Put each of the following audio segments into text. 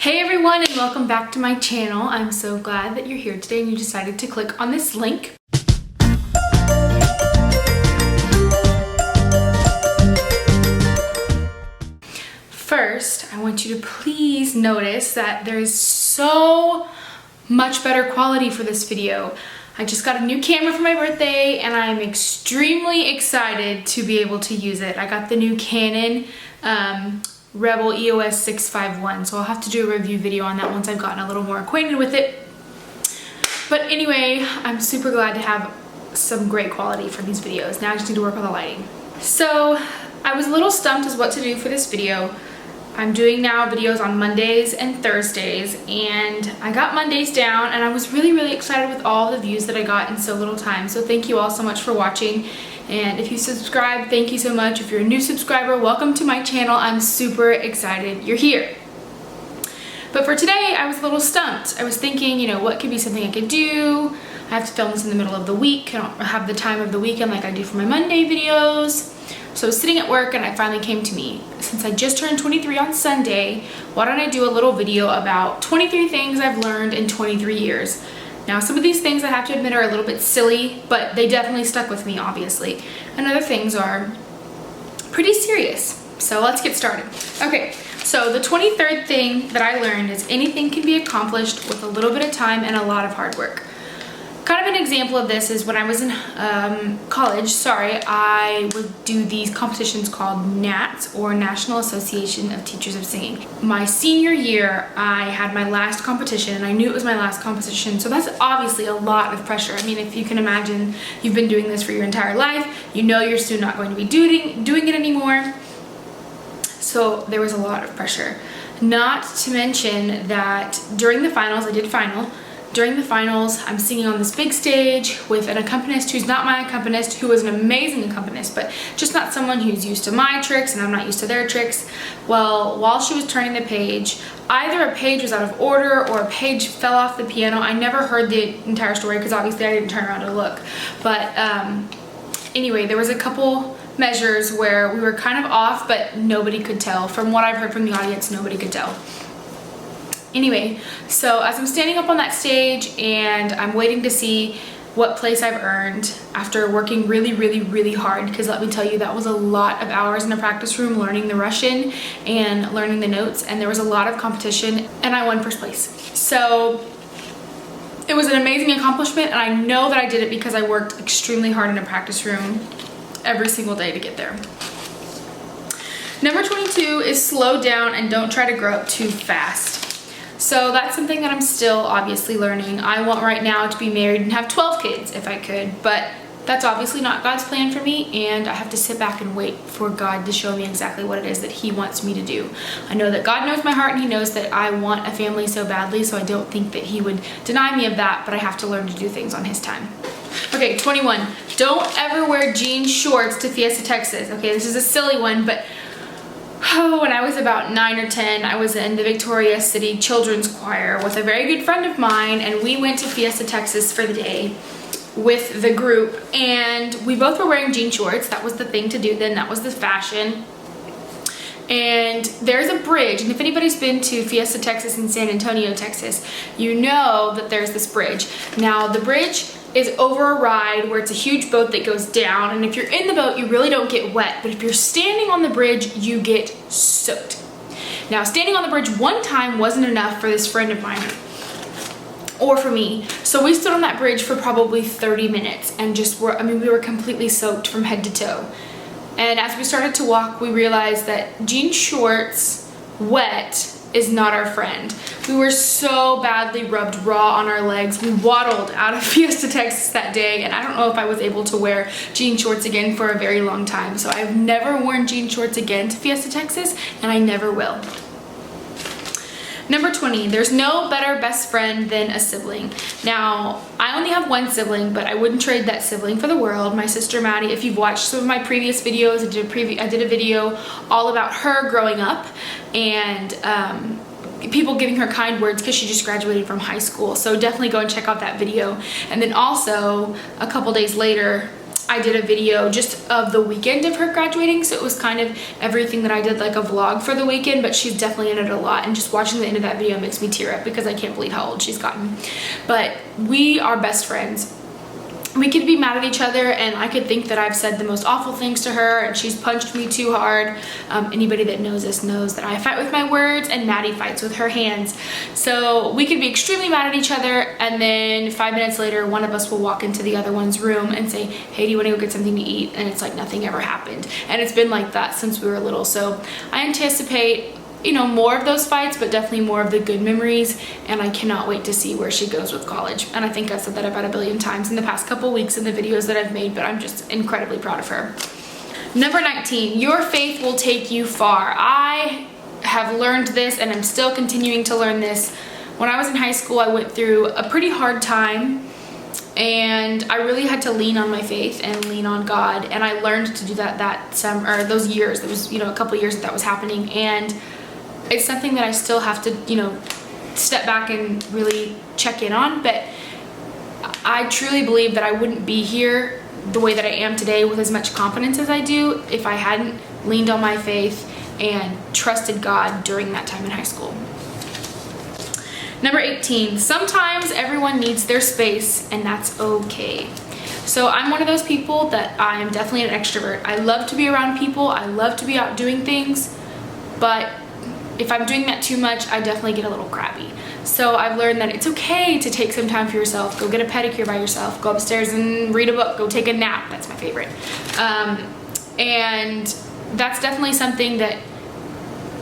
Hey everyone, and welcome back to my channel. I'm so glad that you're here today and you decided to click on this link. First, I want you to please notice that there's so much better quality for this video. I just got a new camera for my birthday and I'm extremely excited to be able to use it. I got the new Canon Rebel EOS 651, so I'll have to do a review video on that once I've gotten a little more acquainted with it. But anyway, I'm super glad to have some great quality for these videos. Now I just need to work on the lighting. So I was a little stumped as what to do for this video. I'm doing now videos on Mondays and Thursdays, and I got Mondays down and I was really excited with all the views that I got in so little time. So thank you all so much for watching. And if you subscribe, thank you so much. If you're a new subscriber, welcome to my channel. I'm super excited you're here. But for today, I was a little stumped. I was thinking, you know, what could be something I could do? I have to film this in the middle of the week. I don't have the time of the weekend like I do for my Monday videos. So I was sitting at work and it finally came to me. Since I just turned 23 on Sunday, why don't I do a little video about 23 things I've learned in 23 years. Now, some of these things I have to admit are a little bit silly, but they definitely stuck with me, obviously. And other things are pretty serious. So let's get started. Okay, so the 23rd thing that I learned is anything can be accomplished with a little bit of time and a lot of hard work. Kind of an example of this is when I was in college, I would do these competitions called NATS, or National Association of Teachers of Singing. My senior year, I had my last competition, and I knew it was my last competition, so that's obviously a lot of pressure. I mean, if you can imagine you've been doing this for your entire life, you know you're soon not going to be doing it anymore. So there was a lot of pressure. Not to mention that during the finals, I did final. During the finals, I'm singing on this big stage with an accompanist who's not my accompanist, who is an amazing accompanist, but just not someone who's used to my tricks and I'm not used to their tricks. Well, while she was turning the page, either a page was out of order or a page fell off the piano. I never heard the entire story because obviously I didn't turn around to look. But anyway, there was a couple measures where we were kind of off, but nobody could tell. From what I've heard from the audience, nobody could tell. Anyway, so as I'm standing up on that stage and I'm waiting to see what place I've earned after working really hard, because let me tell you, that was a lot of hours in a practice room learning the Russian and learning the notes, and there was a lot of competition, and I won first place. So it was an amazing accomplishment, and I know that I did it because I worked extremely hard in a practice room every single day to get there. Number 22 is slow down and don't try to grow up too fast. So that's something that I'm still obviously learning. I want right now to be married and have 12 kids if I could, but that's obviously not God's plan for me, and I have to sit back and wait for God to show me exactly what it is that He wants me to do. I know that God knows my heart and He knows that I want a family so badly, so I don't think that He would deny me of that, but I have to learn to do things on His time. Okay, 21. Don't ever wear jean shorts to Fiesta, Texas. Okay, this is a silly one, but when I was about 9 or 10, I was in the Victoria City Children's Choir with a very good friend of mine, and we went to Fiesta, Texas for the day with the group, and we both were wearing jean shorts. That was the thing to do then, that was the fashion. And there's a bridge, and if anybody's been to Fiesta, Texas in San Antonio, Texas, you know that there's this bridge. Now, the bridge is over a ride where it's a huge boat that goes down, and if you're in the boat, you really don't get wet, but if you're standing on the bridge, you get soaked. Now, standing on the bridge one time wasn't enough for this friend of mine, or for me, so we stood on that bridge for probably 30 minutes, and we were completely soaked from head to toe. And as we started to walk, we realized that jean shorts wet is not our friend. We were so badly rubbed raw on our legs. We waddled out of Fiesta, Texas that day, and I don't know if I was able to wear jean shorts again for a very long time. So I've never worn jean shorts again to Fiesta, Texas, and I never will. Number 20, there's no better best friend than a sibling. Now, I only have one sibling, but I wouldn't trade that sibling for the world. My sister Maddie, if you've watched some of my previous videos, I did a video all about her growing up and people giving her kind words because she just graduated from high school. So definitely go and check out that video. And then also, a couple days later, I did a video just of the weekend of her graduating, so it was kind of everything that I did, like a vlog for the weekend, but she's definitely in it a lot, and just watching the end of that video makes me tear up because I can't believe how old she's gotten. But we are best friends. We could be mad at each other, and I could think that I've said the most awful things to her and she's punched me too hard. Anybody that knows this knows that I fight with my words and Maddie fights with her hands. So we could be extremely mad at each other, and then 5 minutes later one of us will walk into the other one's room and say, hey, do you want to go get something to eat? And it's like nothing ever happened. And it's been like that since we were little. So I anticipate, you know, more of those fights, but definitely more of the good memories, and I cannot wait to see where she goes with college. And I think I've said that about a billion times in the past couple weeks in the videos that I've made, but I'm just incredibly proud of her. Number 19, your faith will take you far. I have learned this, and I'm still continuing to learn this. When I was in high school, I went through a pretty hard time, and I really had to lean on my faith and lean on God, and I learned to do that those years. There was, you know, a couple years that was happening, and it's something that I still have to, you know, step back and really check in on. But I truly believe that I wouldn't be here the way that I am today with as much confidence as I do if I hadn't leaned on my faith and trusted God during that time in high school. Number 18, sometimes everyone needs their space, and that's okay. So I'm one of those people that I am definitely an extrovert. I love to be around people. I love to be out doing things, but if I'm doing that too much, I definitely get a little crabby. So I've learned that it's okay to take some time for yourself. Go get a pedicure by yourself. Go upstairs and read a book. Go take a nap. That's my favorite. And that's definitely something that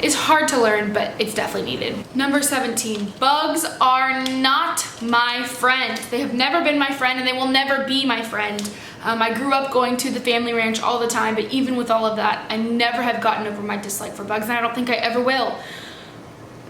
is hard to learn, but it's definitely needed. Number 17, bugs are not my friend. They have never been my friend, and they will never be my friend. I grew up going to the family ranch all the time, but even with all of that, I never have gotten over my dislike for bugs, and I don't think I ever will.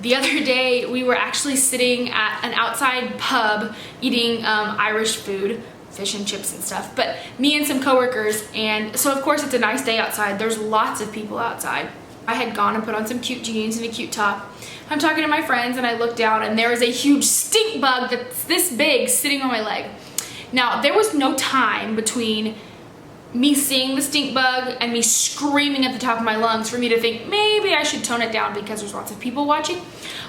The other day, we were actually sitting at an outside pub eating Irish food, fish and chips and stuff, but me and some coworkers, and so of course it's a nice day outside. There's lots of people outside. I had gone and put on some cute jeans and a cute top. I'm talking to my friends, and I look down, and there is a huge stink bug that's this big sitting on my leg. Now, there was no time between me seeing the stink bug and me screaming at the top of my lungs for me to think maybe I should tone it down because there's lots of people watching.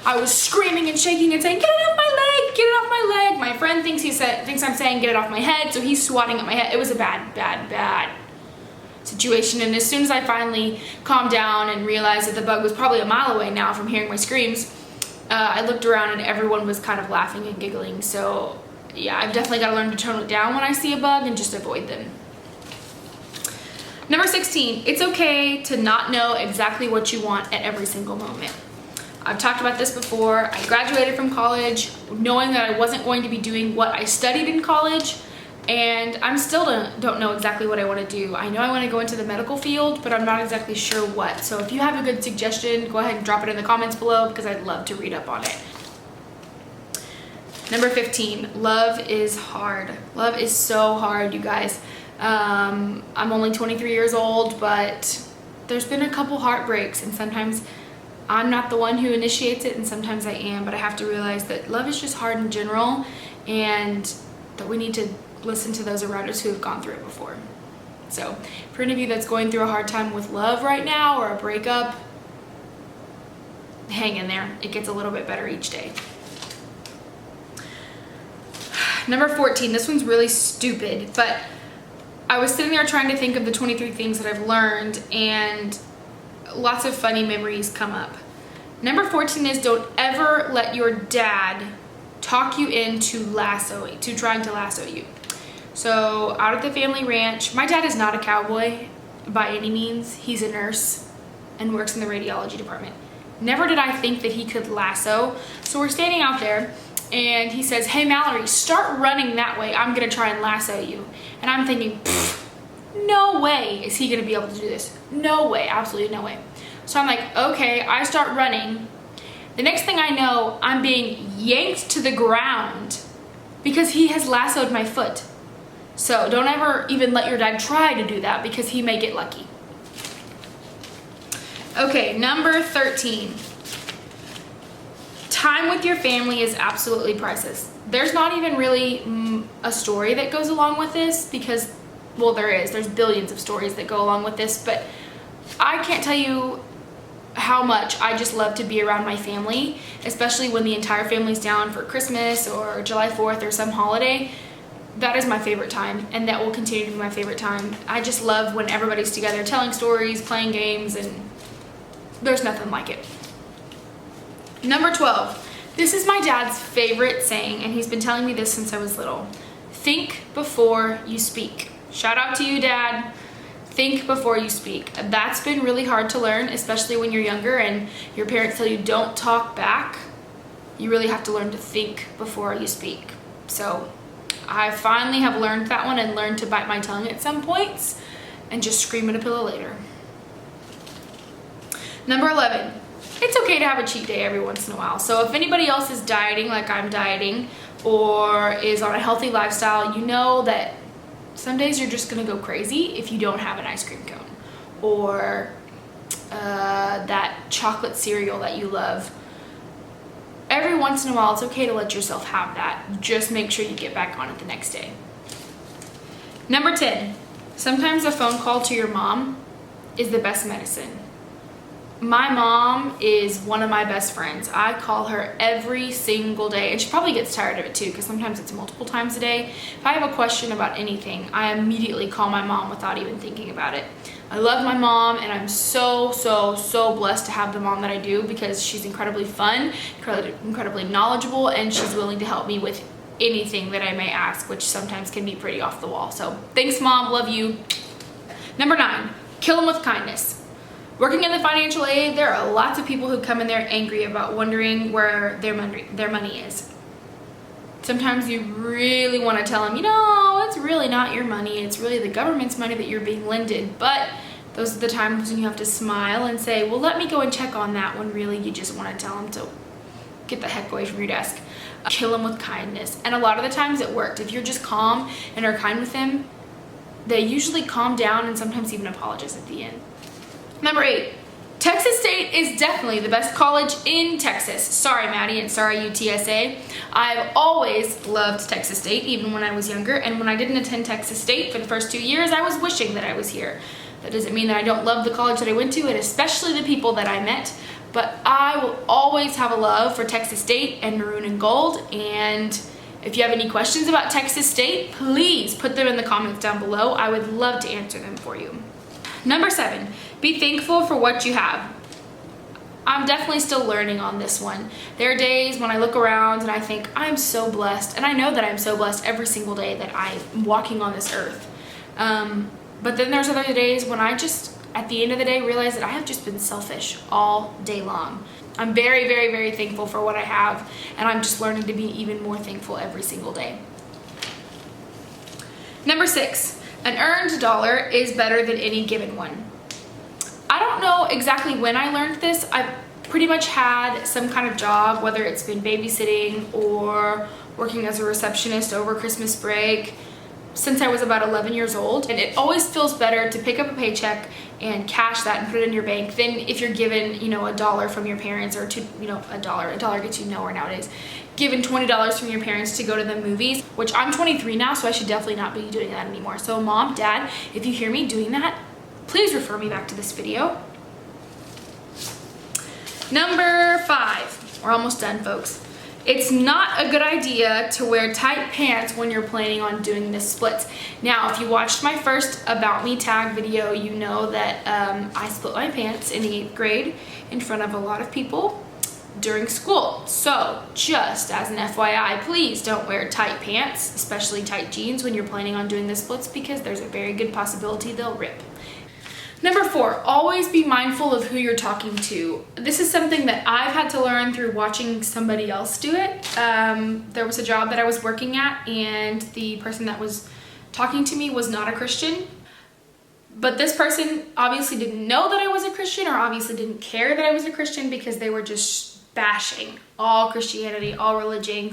I was screaming and shaking and saying, get it off my leg, get it off my leg. My friend thinks I'm saying get it off my head, so he's swatting at my head. It was a bad situation, and as soon as I finally calmed down and realized that the bug was probably a mile away now from hearing my screams, I looked around and everyone was kind of laughing and giggling. So yeah, I've definitely got to learn to tone it down when I see a bug and just avoid them. Number 16, it's okay to not know exactly what you want at every single moment. I've talked about this before. I graduated from college knowing that I wasn't going to be doing what I studied in college, and I'm still don't know exactly what I want to do. I know I want to go into the medical field, but I'm not exactly sure what. So if you have a good suggestion, go ahead and drop it in the comments below because I'd love to read up on it. Number 15, love is hard. Love is so hard, you guys. I'm only 23 years old, but there's been a couple heartbreaks, and sometimes I'm not the one who initiates it, and sometimes I am, but I have to realize that love is just hard in general, and that we need to listen to those around us who have gone through it before. So for any of you that's going through a hard time with love right now or a breakup, hang in there. It gets a little bit better each day. Number 14, this one's really stupid, but I was sitting there trying to think of the 23 things that I've learned, and lots of funny memories come up. Number 14 is don't ever let your dad talk you into trying to lasso you. So out at the family ranch, my dad is not a cowboy by any means. He's a nurse and works in the radiology department. Never did I think that he could lasso. So we're standing out there, and he says, hey Mallory, start running that way. I'm gonna try and lasso you. And I'm thinking, no way is he gonna be able to do this. No way, absolutely no way. So I'm like, okay, I start running. The next thing I know, I'm being yanked to the ground because he has lassoed my foot. So don't ever even let your dad try to do that because he may get lucky. Okay, number 13. Time with your family is absolutely priceless. There's not even really a story that goes along with this because well, there's billions of stories that go along with this, but I can't tell you how much I just love to be around my family, especially when the entire family's down for Christmas or July 4th or some holiday. That is my favorite time, and that will continue to be my favorite time. I just love when everybody's together telling stories, playing games, and there's nothing like it. Number 12. This is my dad's favorite saying, and he's been telling me this since I was little. Think before you speak. Shout out to you, Dad. Think before you speak. That's been really hard to learn, especially when you're younger and your parents tell you don't talk back. You really have to learn to think before you speak. So I finally have learned that one and learned to bite my tongue at some points and just scream at a pillow later. Number 11. It's okay to have a cheat day every once in a while. So if anybody else is dieting like I'm dieting or is on a healthy lifestyle, you know that some days you're just gonna go crazy if you don't have an ice cream cone or that chocolate cereal that you love. Every once in a while, it's okay to let yourself have that. Just make sure you get back on it the next day. Number 10, sometimes a phone call to your mom is the best medicine. My mom is one of my best friends. I call her every single day, and she probably gets tired of it too, because sometimes it's multiple times a day. If I have a question about anything, I immediately call my mom without even thinking about it. I love my mom, and I'm so blessed to have the mom that I do, because she's incredibly fun, incredibly knowledgeable, and she's willing to help me with anything that I may ask, which sometimes can be pretty off the wall. So thanks, Mom, love you. Number 9, kill them with kindness. Working in the financial aid, there are lots of people who come in there angry about wondering where their money is. Sometimes you really want to tell them, you know, it's really not your money. It's really the government's money that you're being lended. But those are the times when you have to smile and say, well, let me go and check on that, when really you just want to tell them to get the heck away from your desk. Kill them with kindness. And a lot of the times it worked. If you're just calm and are kind with them, they usually calm down and sometimes even apologize at the end. Number 8, Texas State is definitely the best college in Texas. Sorry, Maddie, and sorry, UTSA. I've always loved Texas State, even when I was younger, and when I didn't attend Texas State for the first 2 years, I was wishing that I was here. That doesn't mean that I don't love the college that I went to, and especially the people that I met, but I will always have a love for Texas State and maroon and gold. And if you have any questions about Texas State, please put them in the comments down below. I would love to answer them for you. Number 7, be thankful for what you have. I'm definitely still learning on this one. There are days when I look around and I think, I'm so blessed. And I know that I'm so blessed every single day that I'm walking on this earth. But then there's other days when I just, at the end of the day, realize that I have just been selfish all day long. I'm very thankful for what I have, and I'm just learning to be even more thankful every single day. Number 6, an earned dollar is better than any given one. I don't know exactly when I learned this. I've pretty much had some kind of job, whether it's been babysitting or working as a receptionist over Christmas break, since I was about 11 years old. And it always feels better to pick up a paycheck and cash that and put it in your bank than if you're given, you know, $1 from your parents, or a dollar gets you nowhere nowadays. Given $20 from your parents to go to the movies, which I'm 23 now, so I should definitely not be doing that anymore. So Mom, Dad, if you hear me doing that, please refer me back to this video. Number 5, we're almost done, folks. It's not a good idea to wear tight pants when you're planning on doing the splits. Now, if you watched my first About Me tag video, you know that I split my pants in the 8th grade in front of a lot of people during school. So just as an FYI, please don't wear tight pants, especially tight jeans, when you're planning on doing the splits, because there's a very good possibility they'll rip. Number 4, always be mindful of who you're talking to. This is something that I've had to learn through watching somebody else do it. There was a job that I was working at, and the person that was talking to me was not a Christian. But this person obviously didn't know that I was a Christian, or obviously didn't care that I was a Christian, because they were just bashing all Christianity, all religion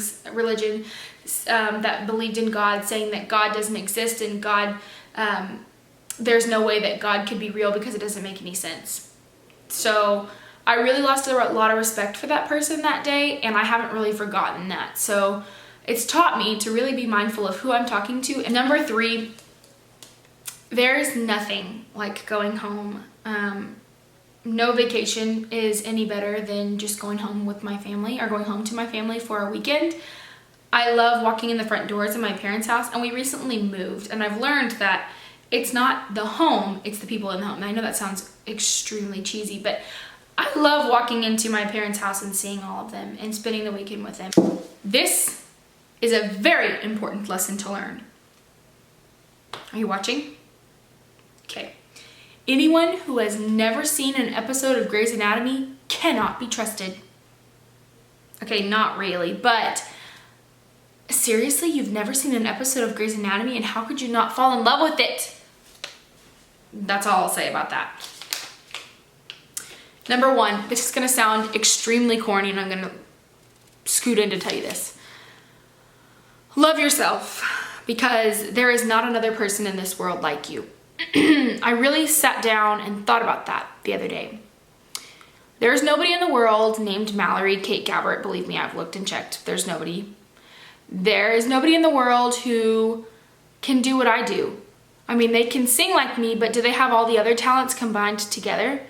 that believed in God, saying that God doesn't exist and God... there's no way that God could be real because it doesn't make any sense. So I really lost a lot of respect for that person that day, and I haven't really forgotten that. So it's taught me to really be mindful of who I'm talking to. And number 3, There's nothing like going home. No vacation is any better than just going home with my family or going home to my family for a weekend. I love walking in the front doors of my parents' house, and we recently moved, and I've learned that it's not the home, it's the people in the home. And I know that sounds extremely cheesy, but I love walking into my parents' house and seeing all of them and spending the weekend with them. This is a very important lesson to learn. Are you watching? Okay. Anyone who has never seen an episode of Grey's Anatomy cannot be trusted. Okay, not really, but seriously, you've never seen an episode of Grey's Anatomy, and how could you not fall in love with it? That's all I'll say about that. Number one, this is gonna sound extremely corny, and I'm gonna scoot in to tell you this. Love yourself, because there is not another person in this world like you. I really sat down and thought about that the other day. There's nobody in the world named Mallory Kate Gabbert. Believe me, I've looked and checked. There's nobody. There is nobody in the world who can do what I do. I mean, they can sing like me, but do they have all the other talents combined together?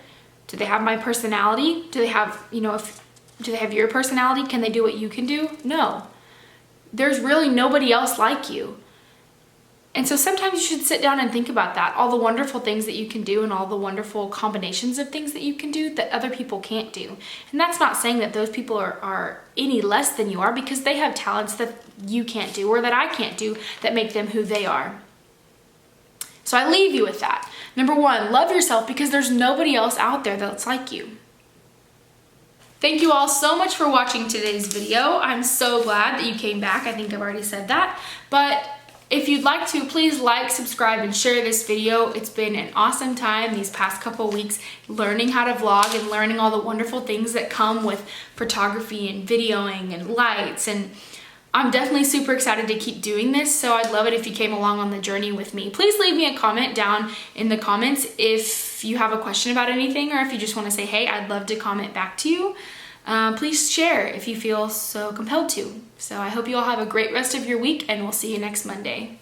Do they have my personality? Do they have, do they have your personality? Can they do what you can do? No. There's really nobody else like you. And so sometimes you should sit down and think about that, all the wonderful things that you can do and all the wonderful combinations of things that you can do that other people can't do. And that's not saying that those people are any less than you are, because they have talents that you can't do or that I can't do that make them who they are. So I leave you with that. Number one, love yourself, because there's nobody else out there that's like you. Thank you all so much for watching today's video. I'm so glad that you came back. I think I've already said that, but if you'd like to, please like, subscribe, and share this video. It's been an awesome time these past couple weeks learning how to vlog and learning all the wonderful things that come with photography and videoing and lights, and I'm definitely super excited to keep doing this, so I'd love it if you came along on the journey with me. Please leave me a comment down in the comments if you have a question about anything, or if you just want to say hey. I'd love to comment back to you. Please share if you feel so compelled to. So I hope you all have a great rest of your week, and we'll see you next Monday.